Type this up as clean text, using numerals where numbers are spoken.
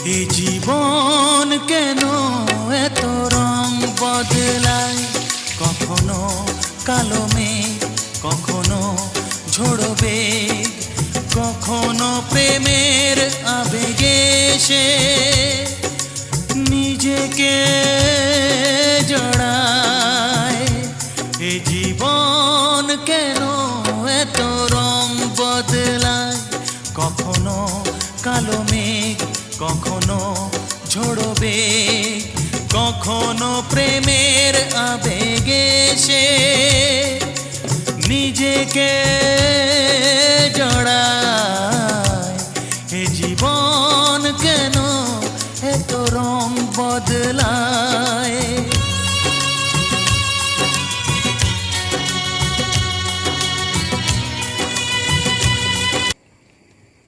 এ জীবন কেন এত রং বদলায়, কখনো কালো মেঘ, কখনো ঝোড়ো বেগ, কখনো প্রেমের আবেগে সে নিজেকে জড়ায়। এ জীবন কেন এত রং বদলায়, কখনো কালো মেঘ, কখনো ঝোড়ো বেগ, কখনো প্রেমের আবেগে সে নিজেকে জড়ায়।